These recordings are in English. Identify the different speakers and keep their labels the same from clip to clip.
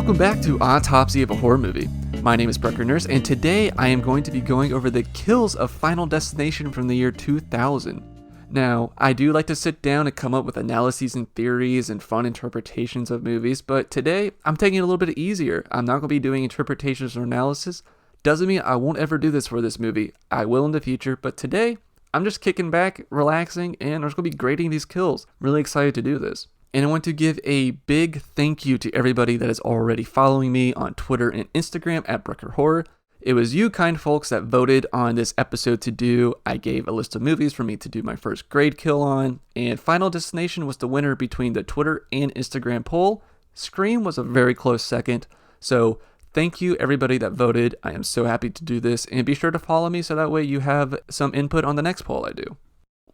Speaker 1: Welcome back to Autopsy of a Horror Movie. My name is bruckerhorror, and today I am going to be going over the kills of Final Destination from the year 2000. Now, I do like to sit down and come up with analyses and theories and fun interpretations of movies, but today I'm taking it a little bit easier. I'm not going to be doing interpretations or analysis. Doesn't mean I won't ever do this for this movie. I will in the future, but today I'm just kicking back, relaxing, and I'm just going to be grading these kills. Really excited to do this. And I want to give a big thank you to everybody that is already following me on Twitter and Instagram at bruckerhorror. It was you kind folks that voted on this episode to do. I gave a list of movies for me to do my first grade kill on, and Final Destination was the winner between the Twitter and Instagram poll. Scream was a very close second, so thank you everybody that voted. I am so happy to do this, and be sure to follow me so that way you have some input on the next poll I do.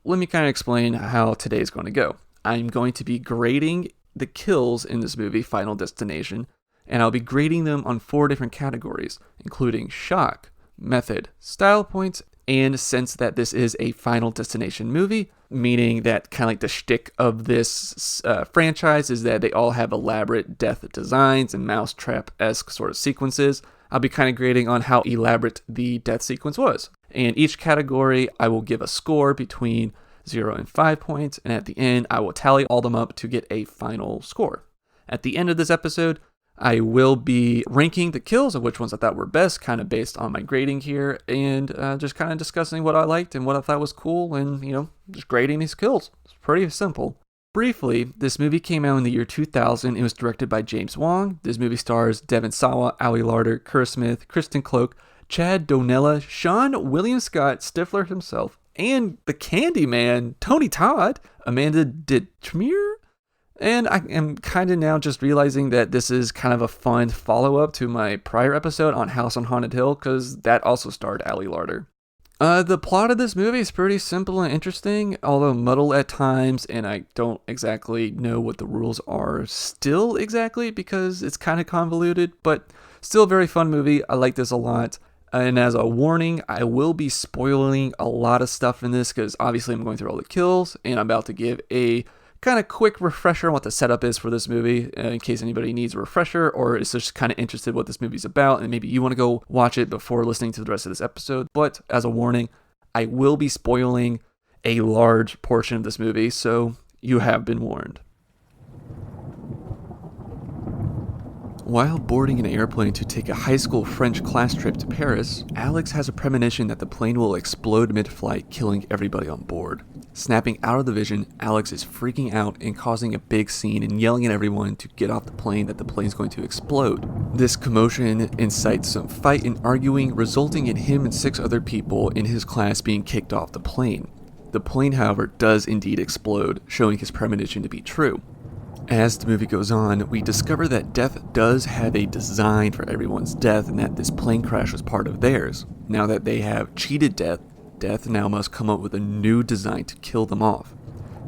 Speaker 1: Let me kind of explain how today is going to go. I'm going to be grading the kills in this movie, Final Destination, and I'll be grading them on 4 different categories, including shock, method, style points, and since that this is a Final Destination movie, meaning that kind of like the shtick of this franchise is that they all have elaborate death designs and mousetrap-esque sort of sequences, I'll be kind of grading on how elaborate the death sequence was. And each category, I will give a score between 0 and 5 points, and at the end, I will tally all them up to get a final score. At the end of this episode, I will be ranking the kills of which ones I thought were best, kind of based on my grading here, and just kind of discussing what I liked and what I thought was cool, and, just grading these kills. It's pretty simple. Briefly, this movie came out in the year 2000. It was directed by James Wong. This movie stars Devon, Sawa, Larter, Kerr, Kristen, Cloke, Chad, Donella, Sean, William Scott, Stifler himself, and the Candyman, Tony Todd, Amanda Detmer. And I am kind of now just realizing that this is kind of a fun follow-up to my prior episode on House on Haunted Hill, because that also starred Larter. The plot of this movie is pretty simple and interesting, although muddled at times, and I don't exactly know what the rules are still exactly, because it's kind of convoluted, but still a very fun movie. I like this a lot. And as a warning, I will be spoiling a lot of stuff in this because obviously I'm going through all the kills and I'm about to give a kind of quick refresher on what the setup is for this movie in case anybody needs a refresher or is just kind of interested what this movie's about and maybe you want to go watch it before listening to the rest of this episode. But as a warning, I will be spoiling a large portion of this movie, so you have been warned. While boarding an airplane to take a high school French class trip to Paris, Alex has a premonition that the plane will explode mid-flight, killing everybody on board. Snapping out of the vision, Alex is freaking out and causing a big scene and yelling at everyone to get off the plane that the plane's going to explode. This commotion incites some fight and arguing, resulting in him and 6 other people in his class being kicked off the plane. The plane, however, does indeed explode, showing his premonition to be true. As the movie goes on, we discover that death does have a design for everyone's death and that this plane crash was part of theirs. Now that they have cheated death, death now must come up with a new design to kill them off.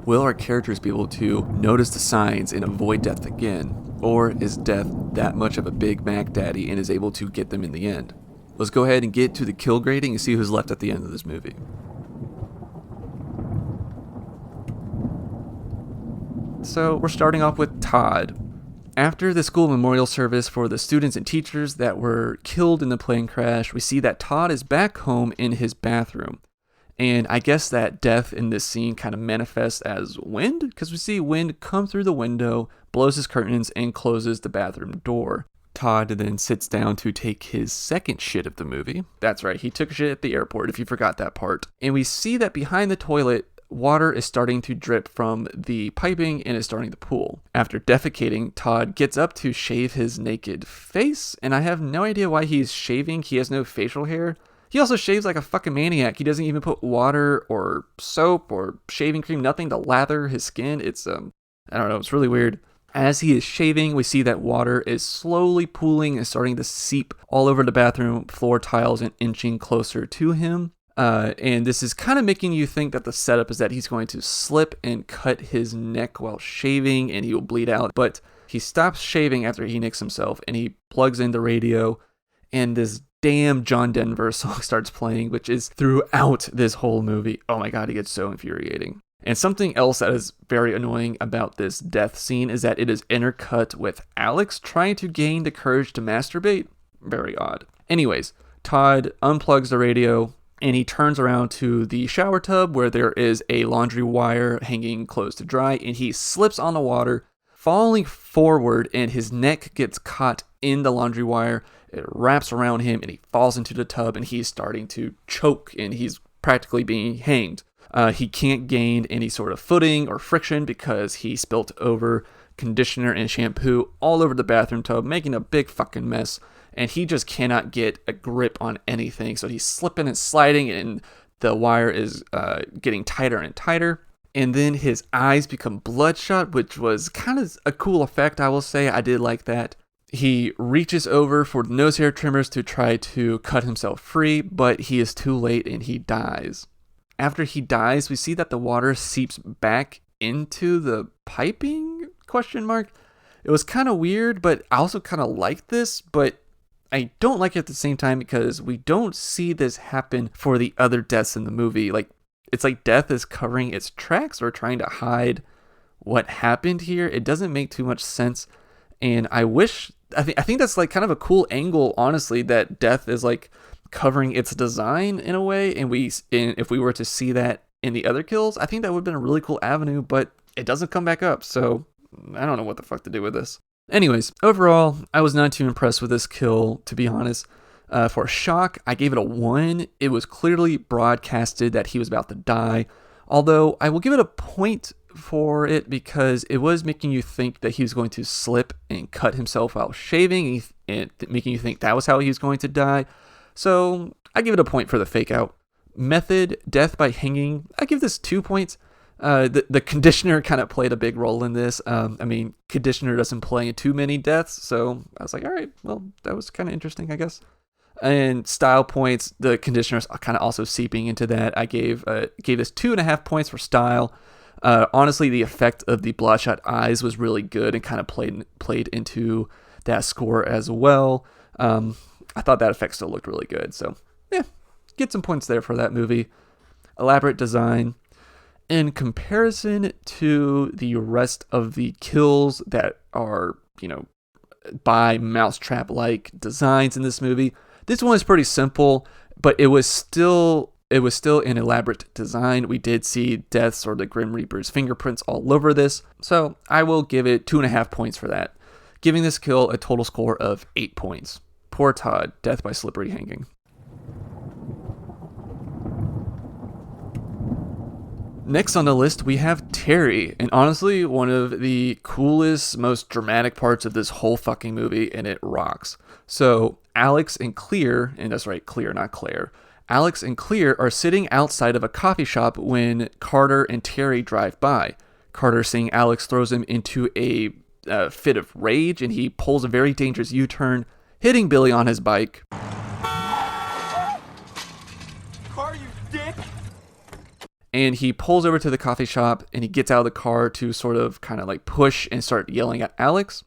Speaker 1: Will our characters be able to notice the signs and avoid death again? Or is death that much of a Big Mac daddy and is able to get them in the end? Let's go ahead and get to the kill grading and see who's left at the end of this movie. So we're starting off with Todd. After the school memorial service for the students and teachers that were killed in the plane crash, we see that Todd is back home in his bathroom. And I guess that death in this scene kind of manifests as wind, because we see wind come through the window, blows his curtains, and closes the bathroom door. Todd then sits down to take his second shit of the movie. That's right, he took a shit at the airport, if you forgot that part. And we see that behind the toilet, water is starting to drip from the piping and is starting to pool. After defecating, Todd gets up to shave his naked face, and I have no idea why he's shaving. He has no facial hair. He also shaves like a fucking maniac. He doesn't even put water or soap or shaving cream, nothing to lather his skin. It's, I don't know, it's really weird. As he is shaving, we see that water is slowly pooling and starting to seep all over the bathroom floor tiles and inching closer to him. And this is kind of making you think that the setup is that he's going to slip and cut his neck while shaving and he will bleed out. But he stops shaving after he nicks himself and he plugs in the radio and this damn John Denver song starts playing, which is throughout this whole movie. Oh my God, it gets so infuriating. And something else that is very annoying about this death scene is that it is intercut with Alex trying to gain the courage to masturbate. Very odd. Anyways, Todd unplugs the radio and he turns around to the shower tub where there is a laundry wire hanging clothes to dry, and he slips on the water, falling forward, and his neck gets caught in the laundry wire. It wraps around him and he falls into the tub, and he's starting to choke and he's practically being hanged. He can't gain any sort of footing or friction because he spilt over conditioner and shampoo all over the bathroom tub, making a big fucking mess. And he just cannot get a grip on anything. So he's slipping and sliding, and the wire is getting tighter and tighter. And then his eyes become bloodshot, which was kind of a cool effect, I will say. I did like that. He reaches over for the nose hair trimmers to try to cut himself free, but he is too late and he dies. After he dies, we see that the water seeps back into the piping, ? It was kind of weird, but I also kind of like this, but I don't like it at the same time because we don't see this happen for the other deaths in the movie. Like, it's like death is covering its tracks or trying to hide what happened here. It doesn't make too much sense, and I think that's like kind of a cool angle, honestly, that death is like covering its design in a way, and if we were to see that in the other kills, I think that would have been a really cool avenue, but it doesn't come back up, so I don't know what the fuck to do with this. Anyways, overall, I was not too impressed with this kill, to be honest. For shock, I gave it a 1. It was clearly broadcasted that he was about to die, although I will give it a point for it because it was making you think that he was going to slip and cut himself while shaving, and making you think that was how he was going to die. So I give it a point for the fake out. Method, death by hanging, I give this 2 points. The conditioner kind of played a big role in this. Conditioner doesn't play in too many deaths, so I was like, all right, well, that was kind of interesting, I guess. And style points, the conditioner's kind of also seeping into that. I gave this 2.5 points for style. Honestly, the effect of the bloodshot eyes was really good and kind of played into that score as well. I thought that effect still looked really good, so yeah, get some points there for that movie. Elaborate design. In comparison to the rest of the kills that are, by mousetrap-like designs in this movie, this one is pretty simple, but it was still an elaborate design. We did see deaths or the Grim Reaper's fingerprints all over this, so I will give it 2.5 points for that, giving this kill a total score of 8 points. Poor Todd, death by slippery hanging. Next on the list, we have Terry, and honestly, one of the coolest, most dramatic parts of this whole fucking movie, and it rocks. So, Alex and Clear, and that's right, Clear, not Claire. Alex and Clear are sitting outside of a coffee shop when Carter and Terry drive by. Carter, seeing Alex, throws him into a fit of rage, and he pulls a very dangerous U-turn, hitting Billy on his bike.
Speaker 2: Car, you dick!
Speaker 1: And he pulls over to the coffee shop and he gets out of the car to sort of kind of like push and start yelling at Alex.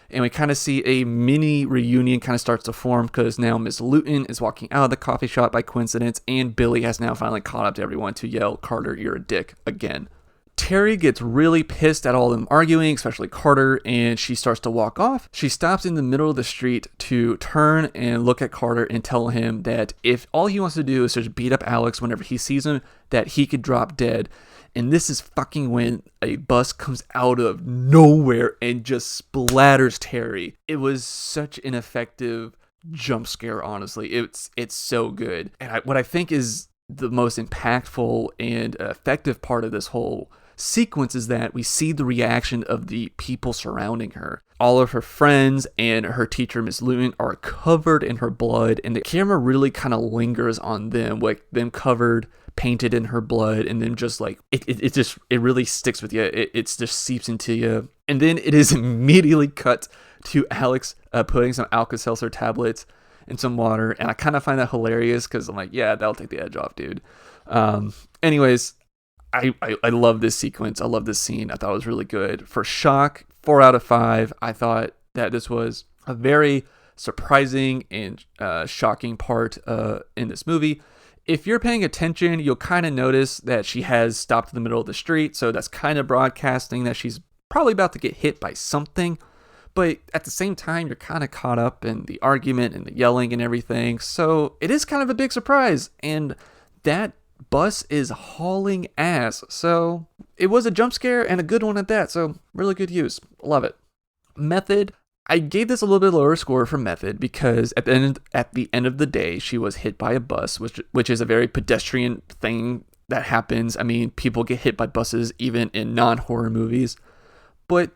Speaker 1: And we kind of see a mini reunion kind of starts to form because now Miss Luton is walking out of the coffee shop by coincidence, and Billy has now finally caught up to everyone to yell, "Carter, you're a dick," again. Terry gets really pissed at all of them arguing, especially Carter, and she starts to walk off. She stops in the middle of the street to turn and look at Carter and tell him that if all he wants to do is just beat up Alex whenever he sees him, that he could drop dead. And this is fucking when a bus comes out of nowhere and just splatters Terry. It was such an effective jump scare, honestly. It's so good. And what I think is the most impactful and effective part of this whole sequence is that we see the reaction of the people surrounding her. All of her friends and her teacher, Miss Luton, are covered in her blood, and the camera really kind of lingers on them, like them covered, painted in her blood, and then just like it really sticks with you. It just seeps into you, and then it is immediately cut to Alex putting some Alka-Seltzer tablets and some water, and I kind of find that hilarious because I'm like, yeah, that'll take the edge off, dude. Anyways, I love this sequence. I love this scene. I thought it was really good. For shock, 4 out of 5. I thought that this was a very surprising and shocking part in this movie. If you're paying attention, you'll kind of notice that she has stopped in the middle of the street, so that's kind of broadcasting that she's probably about to get hit by something. But at the same time, you're kind of caught up in the argument and the yelling and everything, so it is kind of a big surprise. And that bus is hauling ass, so it was a jump scare and a good one at that, so really good use. Love it. Method, I gave this a little bit lower score for method because at the end of the day, she was hit by a bus, which is a very pedestrian thing that happens. I mean, people get hit by buses even in non-horror movies, but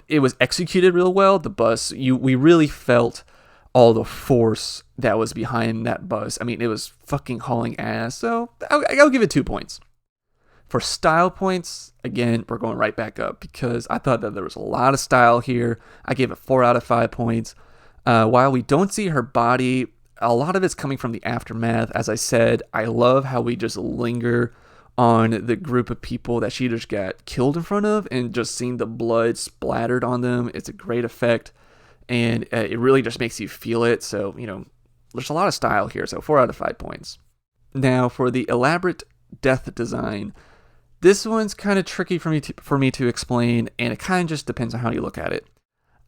Speaker 1: it was executed real well. The bus, we really felt all the force that was behind that bus. I mean, it was fucking hauling ass. So I'll give it 2 points. For style points, again, we're going right back up because I thought that there was a lot of style here. I gave it 4 out of 5 points. While we don't see her body, a lot of it's coming from the aftermath. As I said, I love how we just linger on the group of people that she just got killed in front of and just seeing the blood splattered on them. It's a great effect, and it really just makes you feel it. So, there's a lot of style here, so 4 out of 5 points. Now, for the elaborate death design, this one's kind of tricky for me to explain, and it kind of just depends on how you look at it.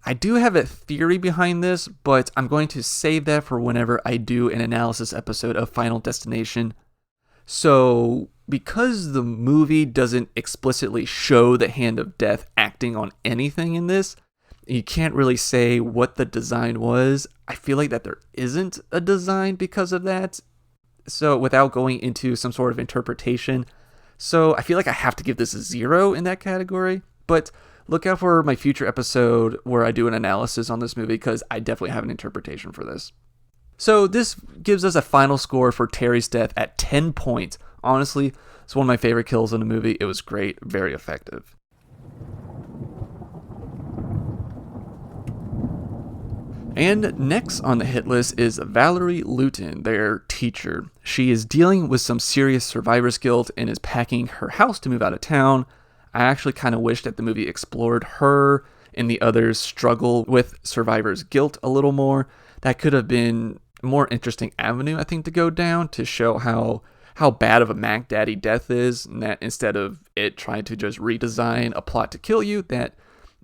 Speaker 1: I do have a theory behind this, but I'm going to save that for whenever I do an analysis episode of Final Destination. So, because the movie doesn't explicitly show the hand of death acting on anything in this, you can't really say what the design was. I feel like that there isn't a design because of that. So, without going into some sort of interpretation. So, I feel like I have to give this a 0 in that category. But look out for my future episode where I do an analysis on this movie because I definitely have an interpretation for this. So, this gives us a final score for Terry's death at 10 points. Honestly, it's one of my favorite kills in the movie. It was great, very effective. And next on the hit list is Valerie Luton, their teacher. She is dealing with some serious survivor's guilt and is packing her house to move out of town. I actually kind of wish that the movie explored her and the others' struggle with survivor's guilt a little more. That could have been a more interesting avenue, I think, to go down to show how bad of a Mac Daddy death is, and that instead of it trying to just redesign a plot to kill you, that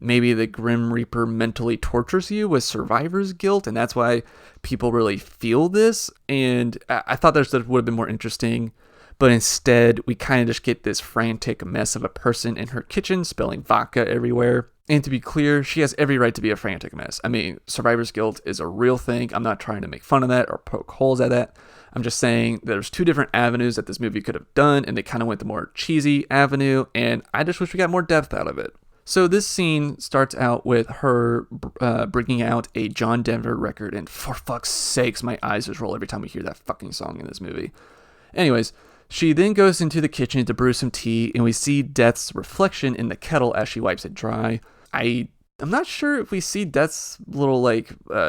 Speaker 1: maybe the Grim Reaper mentally tortures you with survivor's guilt, and that's why people really feel this. And I thought that would have been more interesting, but instead we kind of just get this frantic mess of a person in her kitchen spilling vodka everywhere. And to be clear, she has every right to be a frantic mess. I mean, survivor's guilt is a real thing. I'm not trying to make fun of that or poke holes at that. I'm just saying there's 2 different avenues that this movie could have done, and they kind of went the more cheesy avenue, and I just wish we got more depth out of it. So this scene starts out with her bringing out a John Denver record, and for fuck's sakes, my eyes just roll every time we hear that fucking song in this movie. Anyways, she then goes into the kitchen to brew some tea, and we see Death's reflection in the kettle as she wipes it dry. I'm not sure if we see Death's little,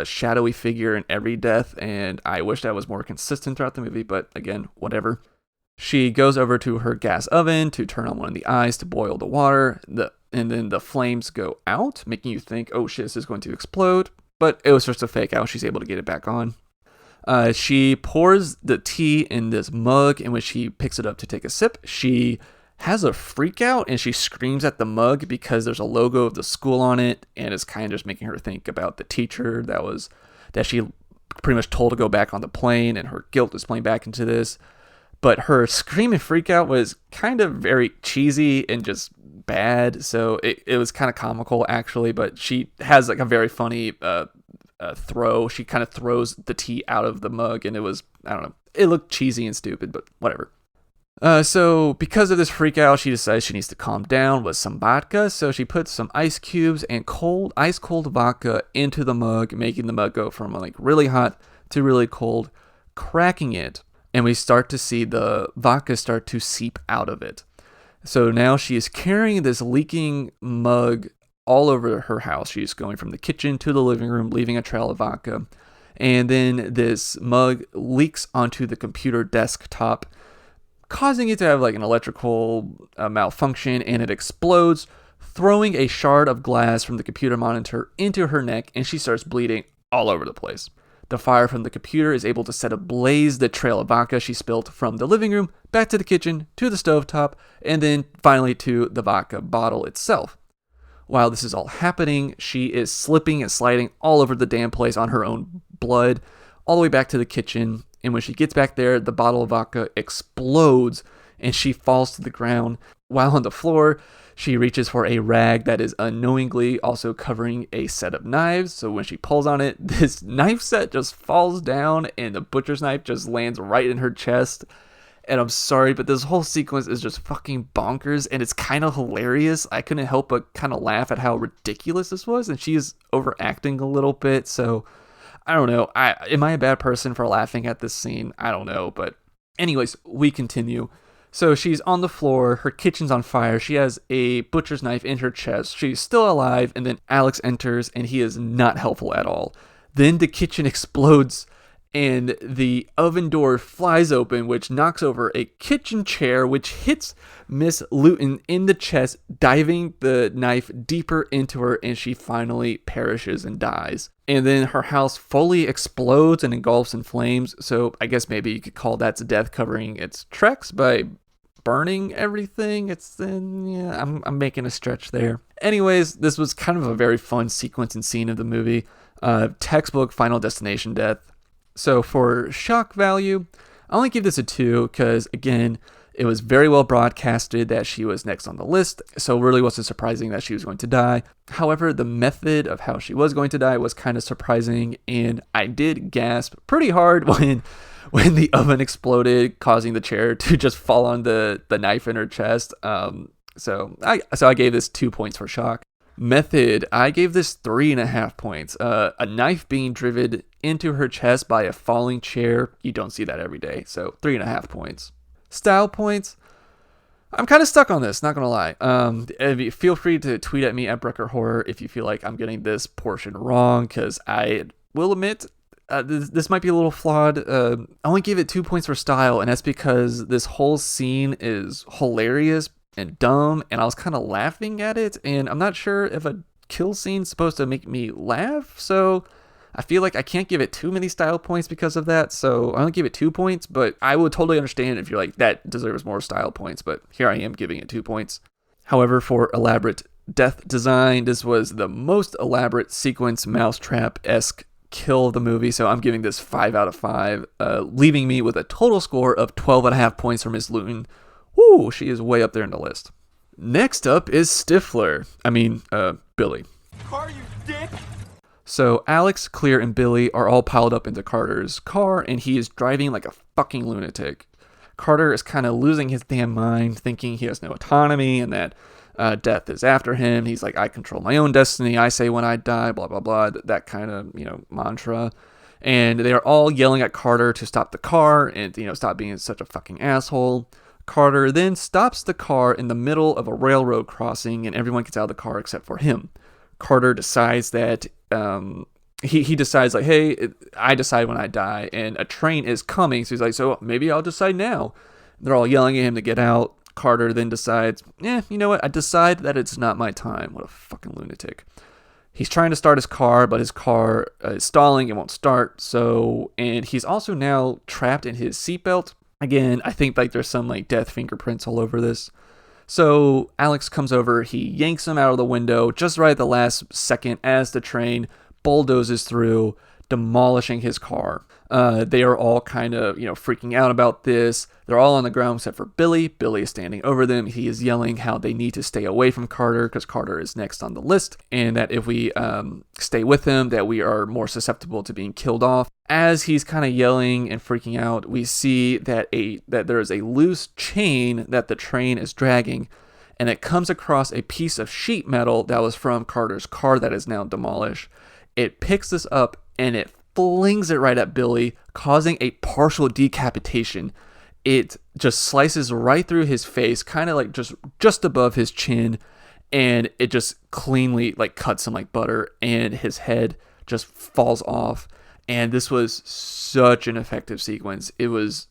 Speaker 1: shadowy figure in every death, and I wish that was more consistent throughout the movie, but again, whatever. She goes over to her gas oven to turn on one of the eyes to boil the water, and then the flames go out, making you think, oh shit, this is going to explode. But it was just a fake out. She's able to get it back on. She pours the tea in this mug, and when she picks it up to take a sip, she has a freak out, and she screams at the mug because there's a logo of the school on it, and it's kind of just making her think about the teacher that she pretty much told to go back on the plane, and her guilt is playing back into this. But her scream and freak out was kind of very cheesy and just bad, so it was kind of comical actually, but she has a very funny throw. She kind of throws the tea out of the mug, and it was, I don't know, it looked cheesy and stupid, but whatever. So because of this freak out, she decides she needs to calm down with some vodka, so she puts some ice cubes and ice cold vodka into the mug, making the mug go from really hot to really cold, cracking it. And we start to see the vodka start to seep out of it. So now she is carrying this leaking mug all over her house. She's going from the kitchen to the living room, leaving a trail of vodka. And then this mug leaks onto the computer desktop, causing it to have an electrical malfunction, and it explodes, throwing a shard of glass from the computer monitor into her neck, and she starts bleeding all over the place. The fire from the computer is able to set ablaze the trail of vodka she spilled from the living room, back to the kitchen, to the stovetop, and then finally to the vodka bottle itself. While this is all happening, she is slipping and sliding all over the damn place on her own blood, all the way back to the kitchen. And when she gets back there, the bottle of vodka explodes and she falls to the ground. While on the floor, she reaches for a rag that is unknowingly also covering a set of knives. So when she pulls on it, this knife set just falls down and the butcher's knife just lands right in her chest. And I'm sorry, but this whole sequence is just fucking bonkers, and it's kind of hilarious. I couldn't help but kind of laugh at how ridiculous this was, and she is overacting a little bit, so I don't know. Am I a bad person for laughing at this scene? I don't know, but anyways, we continue. So she's on the floor, her kitchen's on fire, she has a butcher's knife in her chest, she's still alive, and then Alex enters, and he is not helpful at all. Then the kitchen explodes, and the oven door flies open, which knocks over a kitchen chair, which hits Miss Luton in the chest, diving the knife deeper into her, and she finally perishes and dies. And then her house fully explodes and engulfs in flames, so I guess maybe you could call that death covering its tracks by burning everything. I'm making a stretch there. Anyways, this was kind of a very fun sequence and scene of the movie. Textbook Final Destination death. So for shock value, I only give this a 2 because, again, it was very well broadcasted that she was next on the list, so it really wasn't surprising that she was going to die. However, the method of how she was going to die was kind of surprising, and I did gasp pretty hard when the oven exploded, causing the chair to just fall on the knife in her chest. So I gave this 2 points for shock. Method, I gave this 3.5 points. A knife being driven into her chest by a falling chair, you don't see that every day, so 3.5 points. Style points, I'm kind of stuck on this, not gonna lie. Feel free to tweet at me at bruckerhorror if you feel like I'm getting this portion wrong, because I will admit this might be a little flawed. I only gave it 2 points for style, and that's because this whole scene is hilarious and dumb, and I was kind of laughing at it, and I'm not sure if a kill scene's supposed to make me laugh, so I feel like I can't give it too many style points because of that, so I only give it 2 points, but I would totally understand if you're like, that deserves more style points, but here I am giving it 2 points. However, for elaborate death design, this was the most elaborate sequence mousetrap-esque kill of the movie, so I'm giving this 5 out of 5, leaving me with a total score of 12.5 points for Miss Luton. Woo, she is way up there in the list. Next up is Billy.
Speaker 2: Car, you dick!
Speaker 1: So Alex, Clear, and Billy are all piled up into Carter's car, and he is driving like a fucking lunatic. Carter is kind of losing his damn mind, thinking he has no autonomy and that death is after him. He's like, I control my own destiny. I say when I die, blah, blah, blah. That kind of, mantra. And they are all yelling at Carter to stop the car and, stop being such a fucking asshole. Carter then stops the car in the middle of a railroad crossing, and everyone gets out of the car except for him. Carter decides that he decides like, hey, I decide when I die, and a train is coming. So he's like, so maybe I'll decide now. They're all yelling at him to get out. Carter then decides, you know what? I decide that it's not my time. What a fucking lunatic. He's trying to start his car, but his car is stalling and won't start. And he's also now trapped in his seatbelt. Again, I think like there's some like death fingerprints all over this. So Alex comes over, he yanks him out of the window just right at the last second as the train bulldozes through, demolishing his car. They are all kind of, freaking out about this. They're all on the ground except for Billy. Billy is standing over them. He is yelling how they need to stay away from Carter because Carter is next on the list, and that if we stay with him, that we are more susceptible to being killed off. As he's kind of yelling and freaking out, we see that there is a loose chain that the train is dragging, and it comes across a piece of sheet metal that was from Carter's car that is now demolished. It picks this up and it flings it right at Billy, causing a partial decapitation. It just slices right through his face, kind of like just above his chin, and it just cleanly like cuts him like butter, and his head just falls off. And this was such an effective sequence. It was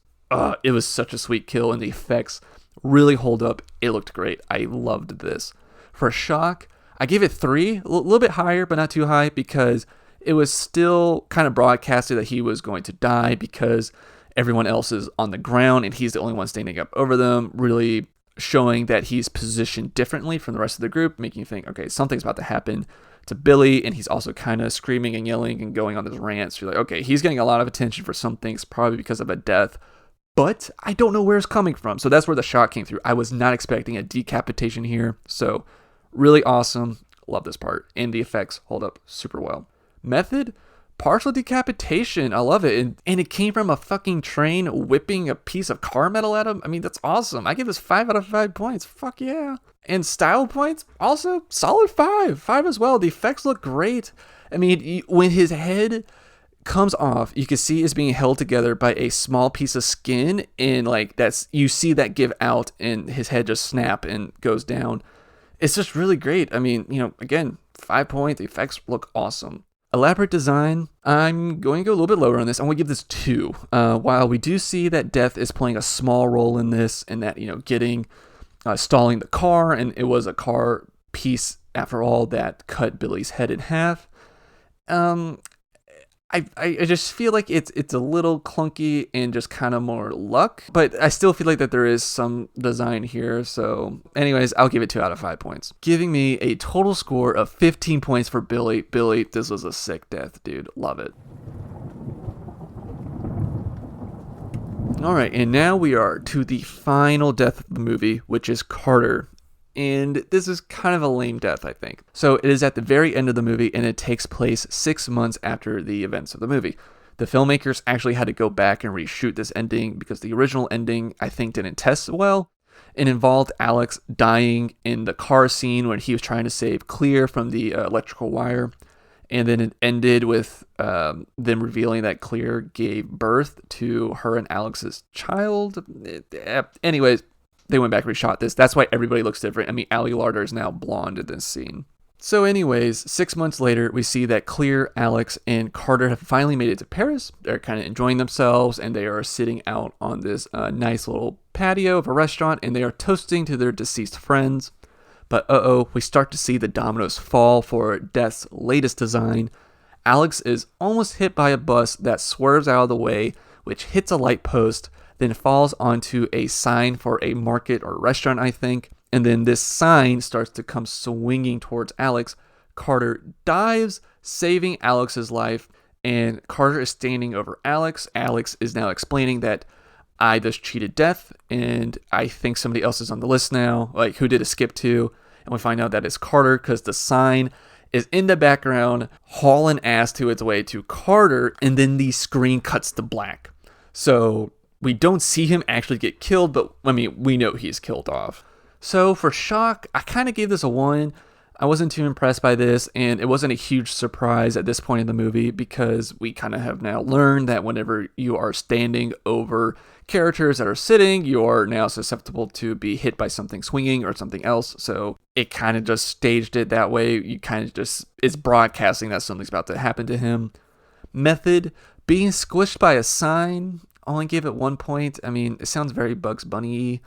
Speaker 1: such a sweet kill, and the effects really hold up. It looked great. I loved this. For shock, I gave it 3, a little bit higher, but not too high, because it was still kind of broadcasted that he was going to die because everyone else is on the ground and he's the only one standing up over them, really showing that he's positioned differently from the rest of the group, making you think, okay, something's about to happen to Billy, and he's also kind of screaming and yelling and going on this rant. So you're like, okay, he's getting a lot of attention for some things, probably because of a death, but I don't know where it's coming from. So that's where the shock came through. I was not expecting a decapitation here, so really awesome. Love this part, and the effects hold up super well. Method, partial decapitation. I love it. And it came from a fucking train whipping a piece of car metal at him. I mean, that's awesome. I give this 5 out of 5 points. Fuck yeah. And style points, also solid 5. 5 as well. The effects look great. I mean, when his head comes off, you can see it's being held together by a small piece of skin, and like you see that give out and his head just snap and goes down. It's just really great. I mean, again, 5 points. The effects look awesome. Elaborate design, I'm going to go a little bit lower on this. I'm going to give this 2. While we do see that death is playing a small role in this, and that, stalling the car, and it was a car piece, after all, that cut Billy's head in half. I just feel like it's a little clunky and just kind of more luck, but I still feel like that there is some design here. So anyways, I'll give it 2 out of 5 points, giving me a total score of 15 points for Billy. Billy, this was a sick death, dude. Love it. All right, and now we are to the final death of the movie, which is Carter. And this is kind of a lame death, I think. So it is at the very end of the movie, and it takes place 6 months after the events of the movie. The filmmakers actually had to go back and reshoot this ending because the original ending, I think, didn't test well. It involved Alex dying in the car scene when he was trying to save Clear from the electrical wire. And then it ended with them revealing that Clear gave birth to her and Alex's child. Anyways, they went back and reshot this. That's why everybody looks different. I mean, Larter is now blonde in this scene. So anyways, 6 months later, we see that Clear, Alex, and Carter have finally made it to Paris. They're kind of enjoying themselves, and they are sitting out on this nice little patio of a restaurant, and they are toasting to their deceased friends. But we start to see the dominoes fall for Death's latest design. Alex is almost hit by a bus that swerves out of the way, which hits a light post, then falls onto a sign for a market or restaurant, I think. And then this sign starts to come swinging towards Alex. Carter dives, saving Alex's life, and Carter is standing over Alex. Alex is now explaining that I just cheated death, and I think somebody else is on the list now, like who did a skip to. And we find out that it's Carter because the sign is in the background, hauling ass to its way to Carter, and then the screen cuts to black. So we don't see him actually get killed, but I mean, we know he's killed off. So for shock, I kind of gave this a 1. I wasn't too impressed by this, and it wasn't a huge surprise at this point in the movie because we kind of have now learned that whenever you are standing over characters that are sitting, you are now susceptible to be hit by something swinging or something else. So it kind of just staged it that way. You kind of just, it's broadcasting that something's about to happen to him. Method, being squished by a sign, only gave it 1 point. I mean, it sounds very Bugs Bunny-y.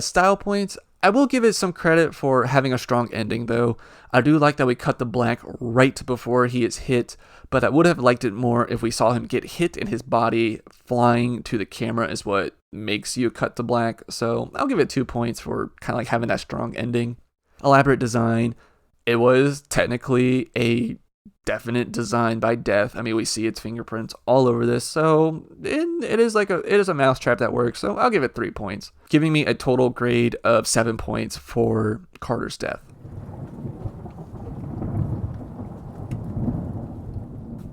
Speaker 1: Style points, I will give it some credit for having a strong ending, though. I do like that we cut the black right before he is hit, but I would have liked it more if we saw him get hit and his body flying to the camera is what makes you cut the black. So I'll give it 2 points for kind of like having that strong ending. Elaborate design, it was technically a definite design by Death. I mean, we see its fingerprints all over this, so it is a mousetrap that works. So I'll give it 3 points, giving me a total grade of 7 points for Carter's death.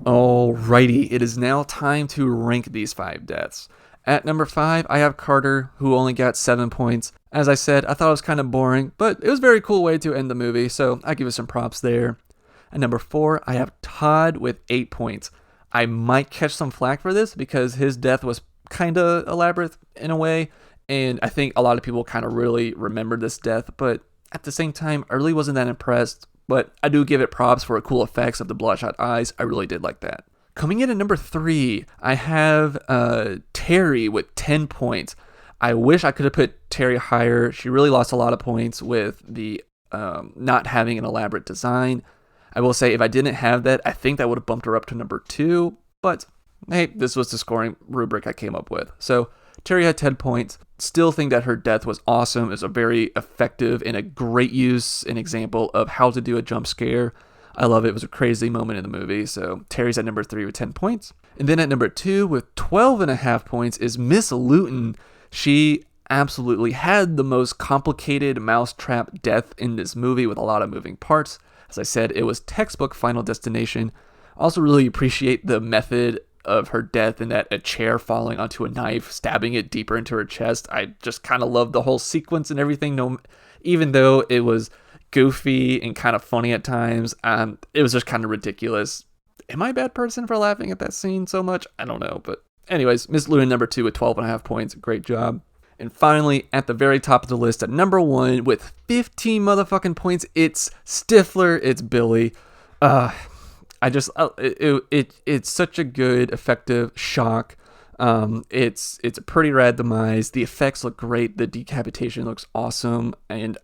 Speaker 1: Alrighty, it is now time to rank these 5 deaths. At number 5, I have Carter, who only got 7 points. As I said, I thought it was kind of boring, but it was a very cool way to end the movie, so I give it some props there. At number 4, I have Todd with 8 points. I might catch some flack for this because his death was kind of elaborate in a way, and I think a lot of people kind of really remember this death, but at the same time, I really wasn't that impressed, but I do give it props for the cool effects of the bloodshot eyes. I really did like that. Coming in at number 3, I have Terry with 10 points. I wish I could have put Terry higher. She really lost a lot of points with the not having an elaborate design. I will say if I didn't have that, I think that would have bumped her up to number 2, but hey, this was the scoring rubric I came up with. So Terry had 10 points. Still think that her death was awesome. It's a very effective and a great use and example of how to do a jump scare. I love it. It was a crazy moment in the movie. So Terry's at number 3 with 10 points. And then at number 2 with 12.5 points is Miss Luton. She absolutely had the most complicated mousetrap death in this movie with a lot of moving parts. As I said, it was textbook Final Destination. Also really appreciate the method of her death and that a chair falling onto a knife, stabbing it deeper into her chest. I just kind of loved the whole sequence and everything. No, even though it was goofy and kind of funny at times, it was just kind of ridiculous. Am I a bad person for laughing at that scene so much? I don't know. But anyways, Miss Luton number 2 with 12.5 points. Great job. And finally, at the very top of the list at number 1 with 15 motherfucking points, it's Stifler. It's Billy. It's such a good, effective shock. It's a pretty rad demise. The effects look great. The decapitation looks awesome. And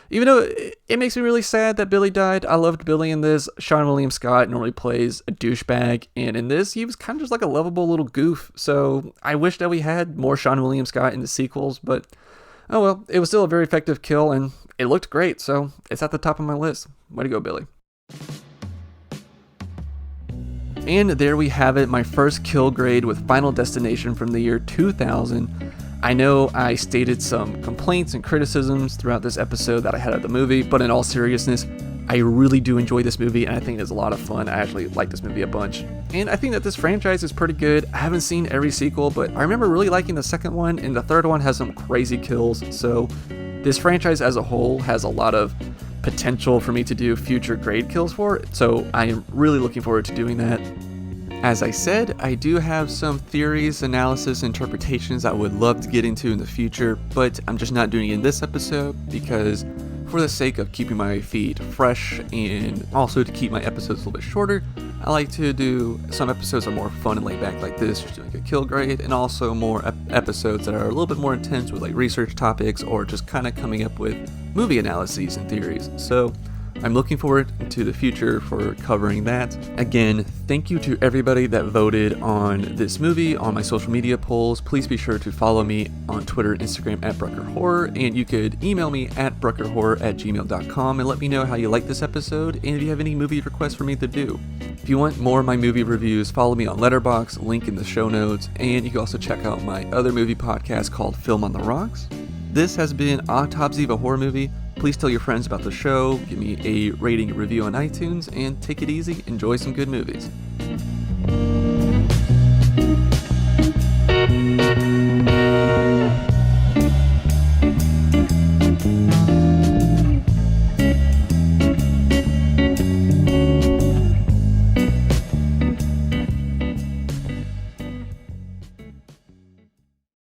Speaker 1: even though it makes me really sad that Billy died, I loved Billy in this. Seann William Scott normally plays a douchebag, and in this, he was kind of just like a lovable little goof. So I wish that we had more Seann William Scott in the sequels, but oh well, it was still a very effective kill, and it looked great, so it's at the top of my list. Way to go, Billy. And there we have it, my first kill grade with Final Destination from the year 2000. I know I stated some complaints and criticisms throughout this episode that I had of the movie, but in all seriousness, I really do enjoy this movie, and I think it's a lot of fun. I actually like this movie a bunch. And I think that this franchise is pretty good. I haven't seen every sequel, but I remember really liking the second one, and the third one has some crazy kills. So this franchise as a whole has a lot of potential for me to do future grade kills for. So I am really looking forward to doing that. As I said, I do have some theories, analysis, interpretations I would love to get into in the future, but I'm just not doing it in this episode because for the sake of keeping my feed fresh and also to keep my episodes a little bit shorter, I like to do some episodes that are more fun and laid back like this, just doing a kill grade, and also more episodes that are a little bit more intense with like research topics or just kind of coming up with movie analyses and theories. So I'm looking forward to the future for covering that. Again, thank you to everybody that voted on this movie on my social media polls. Please be sure to follow me on Twitter and Instagram at bruckerhorror, and you could email me at bruckerhorror@gmail.com and let me know how you like this episode and if you have any movie requests for me to do. If you want more of my movie reviews, follow me on Letterboxd, link in the show notes, and you can also check out my other movie podcast called Film on the Rocks. This has been Autopsy of a Horror Movie. Please tell your friends about the show, give me a rating and review on iTunes, and take it easy, enjoy some good movies.